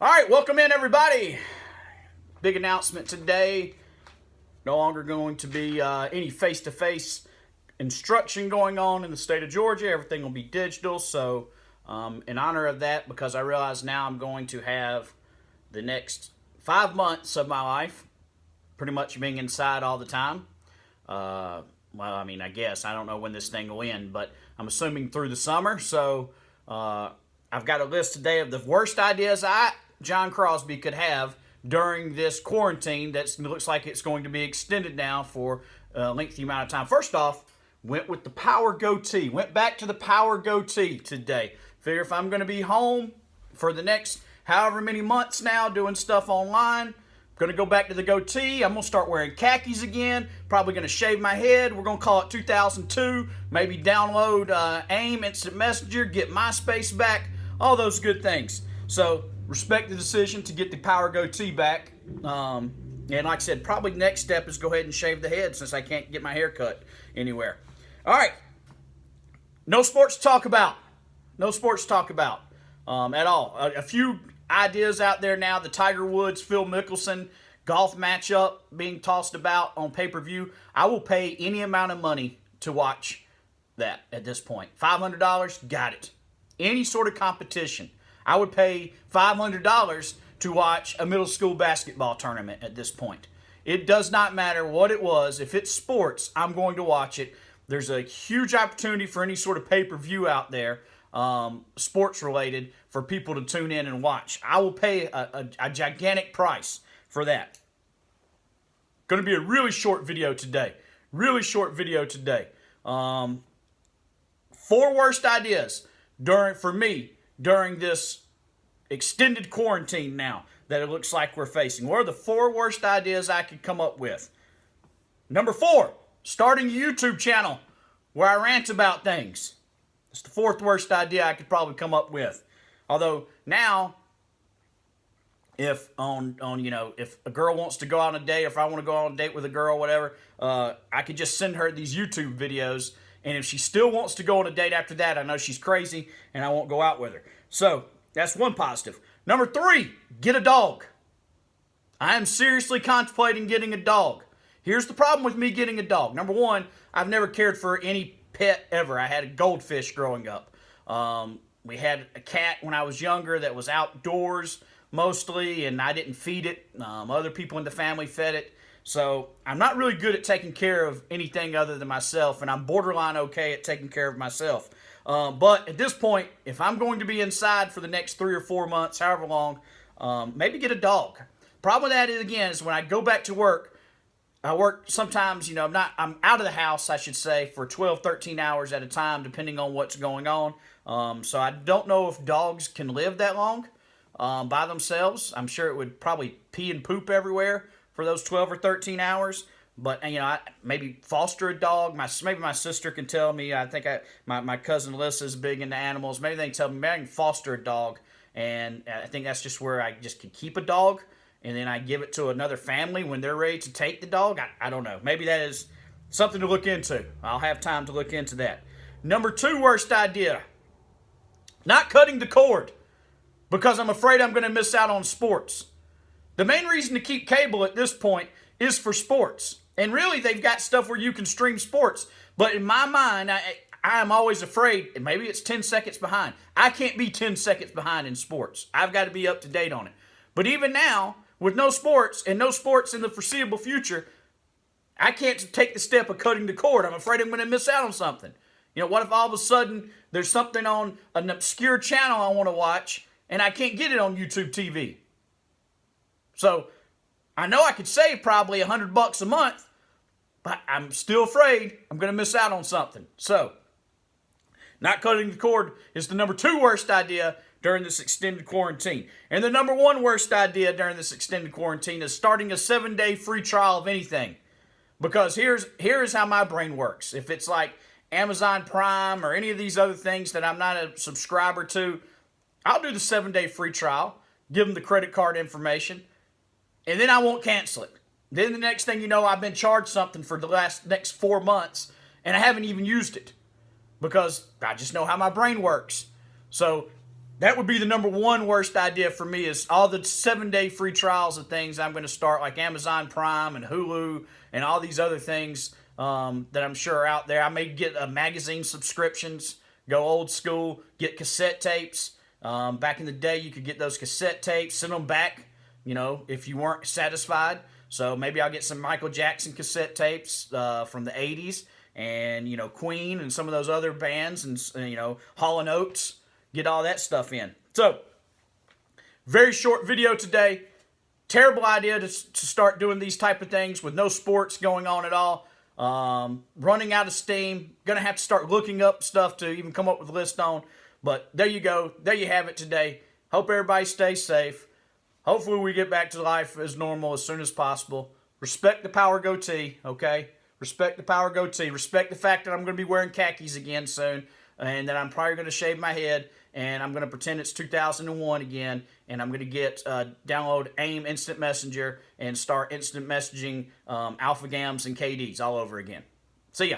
All right, welcome in, everybody. Big announcement today. No longer going to be any face-to-face instruction going on in the state of Georgia. Everything will be digital. So in honor of that, because I realize now I'm going to have the next 5 months of my life pretty much being inside all the time. Well, I mean, I guess. I don't know when this thing will end, but I'm assuming through the summer. So I've got a list today of the worst ideas John Crosby, could have during this quarantine that looks like it's going to be extended now for a lengthy amount of time. First off, went with the power goatee. Went back to the power goatee today. Figure if I'm going to be home for the next however many months now doing stuff online, I'm going to go back to the goatee. I'm going to start wearing khakis again. Probably going to shave my head. We're going to call it 2002. Maybe download AIM, Instant Messenger, get MySpace back. All those good things. So respect the decision to get the power goatee back. And like I said, probably next step is go ahead and shave the head since I can't get my hair cut anywhere. All right. No sports to talk about. No sports to talk about at all. A few ideas out there now. The Tiger Woods, Phil Mickelson golf matchup being tossed about on pay-per-view. I will pay any amount of money to watch that at this point. $500, got it. Any sort of competition. I would pay $500 to watch a middle school basketball tournament at this point. It does not matter what it was. If it's sports, I'm going to watch it. There's a huge opportunity for any sort of pay-per-view out there, sports-related, for people to tune in and watch. I will pay a gigantic price for that. Going to be a really short video today. Really short video today. 4 worst ideas for me during this extended quarantine now that it looks like we're facing. What are the 4 worst ideas I could come up with? Number 4, starting a YouTube channel where I rant about things. It's the 4th worst idea I could probably come up with. Although now, if if a girl wants to go on a date, or if I want to go on a date with a girl, whatever, I could just send her these YouTube videos. And if she still wants to go on a date after that, I know she's crazy and I won't go out with her. So that's one positive. Number 3, get a dog. I am seriously contemplating getting a dog. Here's the problem with me getting a dog. Number 1, I've never cared for any pet ever. I had a goldfish growing up. We had a cat when I was younger that was outdoors mostly, and I didn't feed it. Other people in the family fed it. So I'm not really good at taking care of anything other than myself, and I'm borderline okay at taking care of myself. But at this point, if I'm going to be inside for the next 3 or 4 months, however long, maybe get a dog. Problem with that is when I go back to work, I work sometimes, I'm out of the house, I should say, for 12, 13 hours at a time, depending on what's going on. So I don't know if dogs can live that long by themselves. I'm sure it would probably pee and poop everywhere for those 12 or 13 hours. But, I maybe foster a dog. Maybe my sister can tell me. I think my cousin Alyssa is big into animals. Maybe they can tell me, maybe I can foster a dog. And I think that's just where I just could keep a dog. And then I give it to another family when they're ready to take the dog. I don't know. Maybe that is something to look into. I'll have time to look into that. Number 2 worst idea. Not cutting the cord. Because I'm afraid I'm going to miss out on sports. The main reason to keep cable at this point is for sports. And really, they've got stuff where you can stream sports. But in my mind, I am always afraid, and maybe it's 10 seconds behind. I can't be 10 seconds behind in sports. I've got to be up to date on it. But even now, with no sports, and no sports in the foreseeable future, I can't take the step of cutting the cord. I'm afraid I'm going to miss out on something. What if all of a sudden there's something on an obscure channel I want to watch, and I can't get it on YouTube TV? So, I know I could save probably $100 a month, but I'm still afraid I'm going to miss out on something. So, not cutting the cord is the number 2 worst idea during this extended quarantine. And the number 1 worst idea during this extended quarantine is starting a 7-day free trial of anything. Because here's how my brain works. If it's like Amazon Prime or any of these other things that I'm not a subscriber to, I'll do the 7-day free trial, give them the credit card information, and then I won't cancel it. Then the next thing you know, I've been charged something for the next 4 months, and I haven't even used it because I just know how my brain works. So That would be the number one worst idea for me, is all the 7-day free trials of things I'm going to start, like Amazon Prime and Hulu and all these other things that I'm sure are out there. I may get magazine subscriptions, go old school, get cassette tapes. Back in the day, you could get those cassette tapes, send them back, if you weren't satisfied. So maybe I'll get some Michael Jackson cassette tapes from the 80s and, Queen and some of those other bands and Hall & Oates. Get all that stuff in. So, very short video today. Terrible idea to start doing these type of things with no sports going on at all. Running out of steam. Going to have to start looking up stuff to even come up with a list on. But there you go. There you have it today. Hope everybody stays safe. Hopefully we get back to life as normal as soon as possible. Respect the power goatee, okay? Respect the power goatee. Respect the fact that I'm going to be wearing khakis again soon. And that I'm probably going to shave my head. And I'm going to pretend it's 2001 again. And I'm going to download AIM Instant Messenger and start instant messaging Alpha Gams and KDs all over again. See ya.